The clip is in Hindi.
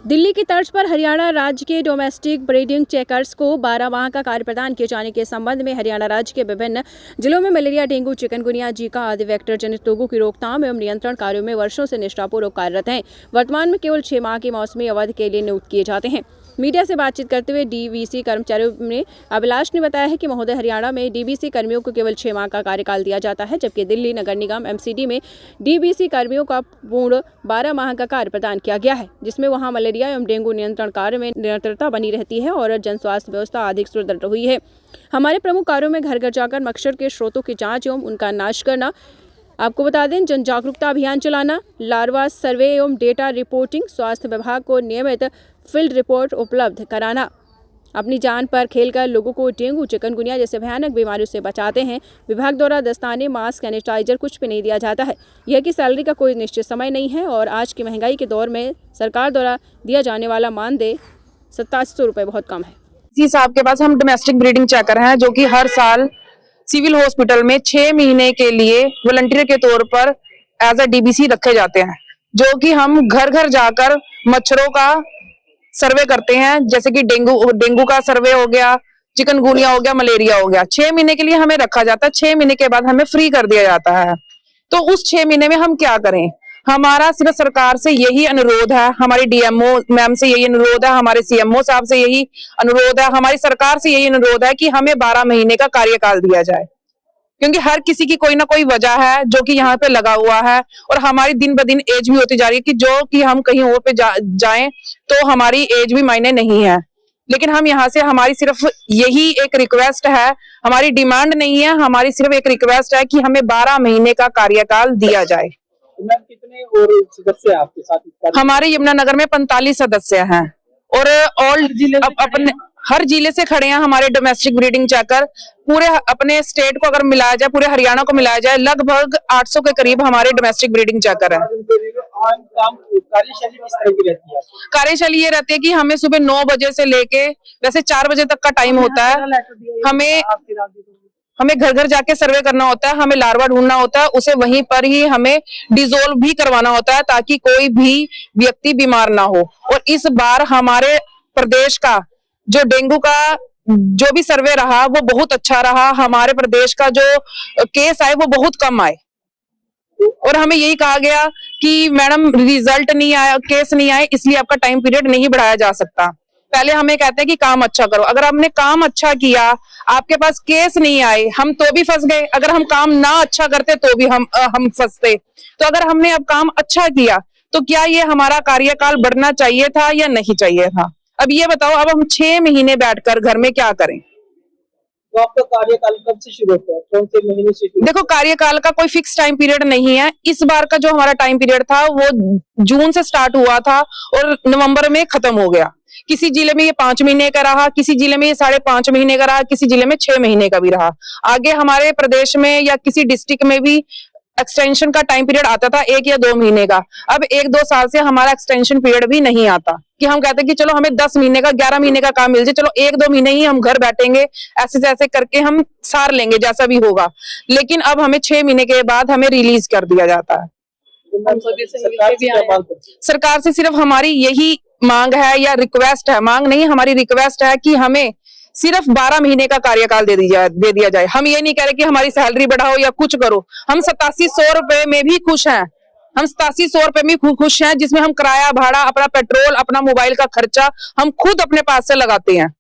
दिल्ली की तर्ज पर हरियाणा राज्य के डोमेस्टिक ब्रीडिंग चेकर्स को 12 माह का कार्य प्रदान किए जाने के संबंध में हरियाणा राज्य के विभिन्न जिलों में मलेरिया, डेंगू, चिकनगुनिया, जीका आदि वेक्टर जनित रोगों की रोकथाम एवं नियंत्रण कार्यों में वर्षों से निष्ठापूर्वक कार्यरत हैं। वर्तमान में केवल 6 माह की मौसमी अवधि के लिए नियुक्त किए जाते हैं। मीडिया से बातचीत करते हुए डीवीसी कर्मचारियों में अभिलाष ने बताया है कि महोदय, हरियाणा में डीवीसी कर्मियों को केवल 6 माह का कार्यकाल दिया जाता है, जबकि दिल्ली नगर निगम एमसीडी में डीवीसी कर्मियों का पूर्ण 12 माह का कार्य प्रदान किया गया है, जिसमें वहां मलेरिया एवं डेंगू नियंत्रण कार्य में निरंतरता बनी रहती है और जन स्वास्थ्य व्यवस्था अधिक सुदृढ़ हुई है। हमारे प्रमुख कार्यों में घर घर जाकर मच्छर के स्रोतों की जाँच एवं उनका नाश करना, आपको बता दें जन जागरूकता अभियान चलाना, लार्वा सर्वे एवं डेटा रिपोर्टिंग, स्वास्थ्य विभाग को नियमित फील्ड रिपोर्ट उपलब्ध कराना, अपनी जान पर खेलकर लोगों को डेंगू, चिकनगुनिया जैसे भयानक बीमारियों से बचाते हैं। विभाग द्वारा दस्ताने, मास्क, सैनिटाइजर कुछ भी नहीं दिया जाता है। यह कि सैलरी का कोई निश्चित समय नहीं है और आज की महंगाई के दौर में सरकार द्वारा दिया जाने वाला मानदेय 8700 रुपये बहुत कम है। इसी साहब के पास हम डोमेस्टिक ब्रीडिंग चेकर हैं, जो कि हर साल सिविल हॉस्पिटल में 6 महीने के लिए वॉलंटियर के तौर पर एज अ डीबीसी रखे जाते हैं, जो कि हम घर घर जाकर मच्छरों का सर्वे करते हैं। जैसे कि डेंगू का सर्वे हो गया, चिकनगुनिया हो गया, मलेरिया हो गया। 6 महीने के लिए हमें रखा जाता है। 6 महीने के बाद हमें फ्री कर दिया जाता है। तो उस 6 महीने में हम क्या करें? हमारा सिर्फ सरकार से यही अनुरोध है, हमारी डीएमओ मैम से यही अनुरोध है, हमारे सीएमओ साहब से यही अनुरोध है, हमारी सरकार से यही अनुरोध है कि हमें 12 महीने का कार्यकाल दिया जाए, क्योंकि हर किसी की कोई ना कोई वजह है जो कि यहाँ पे लगा हुआ है और हमारी दिन ब दिन एज भी होती जा रही है कि जो कि हम कहीं और पे जाएं तो हमारी एज भी मायने नहीं है। लेकिन हम यहाँ से, हमारी सिर्फ यही एक रिक्वेस्ट है, हमारी डिमांड नहीं है, हमारी सिर्फ एक रिक्वेस्ट है कि हमें 12 महीने का कार्यकाल दिया जाए। कितने और सदस्य आपके साथ? हमारे यमुनानगर में 45 सदस्य हैं और ऑल अपने हर जिले से खड़े हैं हमारे डोमेस्टिक ब्रीडिंग चेकर। पूरे अपने स्टेट को अगर मिलाया जाए, पूरे हरियाणा को मिलाया जाए, लगभग 800 के करीब हमारे डोमेस्टिक ब्रीडिंग चेकर है। कार्यशैली ये रहती है कि हमें सुबह 9 बजे से लेके वैसे 4 बजे तक का टाइम होता है। हमें घर घर जाके सर्वे करना होता है, हमें लार्वा ढूंढना होता है, उसे वहीं पर ही हमें डिसोल्व भी करवाना होता है ताकि कोई भी व्यक्ति बीमार ना हो। और इस बार हमारे प्रदेश का जो डेंगू का जो भी सर्वे रहा वो बहुत अच्छा रहा। हमारे प्रदेश का जो केस आए वो बहुत कम आए और हमें यही कहा गया कि मैडम रिजल्ट नहीं आया, केस नहीं आए, इसलिए आपका टाइम पीरियड नहीं बढ़ाया जा सकता। पहले हमें कहते हैं कि काम अच्छा करो। अगर हमने काम अच्छा किया, आपके पास केस नहीं आए, हम तो भी फंस गए। अगर हम काम ना अच्छा करते तो भी हम फंसते। तो अगर हमने अब काम अच्छा किया तो क्या ये हमारा कार्यकाल बढ़ना चाहिए था या नहीं चाहिए था? अब ये बताओ, अब हम 6 महीने बैठकर घर में क्या करें? तो आपका कार्यकाल कब से शुरू होता है? कौन से महीने से? देखो, कार्यकाल का कोई फिक्स टाइम पीरियड नहीं है। इस बार का जो हमारा टाइम पीरियड था वो जून से स्टार्ट हुआ था और नवंबर में खत्म हो गया। किसी जिले में ये 5 महीने का रहा, किसी जिले में ये 5.5 महीने का रहा, किसी जिले में 6 महीने का भी रहा। आगे हमारे प्रदेश में या किसी डिस्ट्रिक्ट में भी एक्सटेंशन का टाइम पीरियड आता था 1 या 2 महीने का। अब 1-2 साल से हमारा एक्सटेंशन पीरियड भी नहीं आता कि हम कहते हैं कि चलो हमें 10 महीने का, 11 महीने का काम मिल जाए, चलो 1-2 महीने ही हम घर बैठेंगे, ऐसे जैसे करके हम सार लेंगे जैसा भी होगा। लेकिन अब हमें 6 महीने के बाद हमें रिलीज कर दिया जाता है। सरकार से सिर्फ हमारी यही मांग है या रिक्वेस्ट है, मांग नहीं, हमारी रिक्वेस्ट है कि हमें सिर्फ 12 महीने का कार्यकाल दे दिया जाए। हम ये नहीं कह रहे कि हमारी सैलरी बढ़ाओ या कुछ करो। हम 8700 रुपए में भी खुश हैं। हम 8700 रुपए में खुश हैं, जिसमें हम किराया भाड़ा, अपना पेट्रोल, अपना मोबाइल का खर्चा हम खुद अपने पास से लगाते हैं।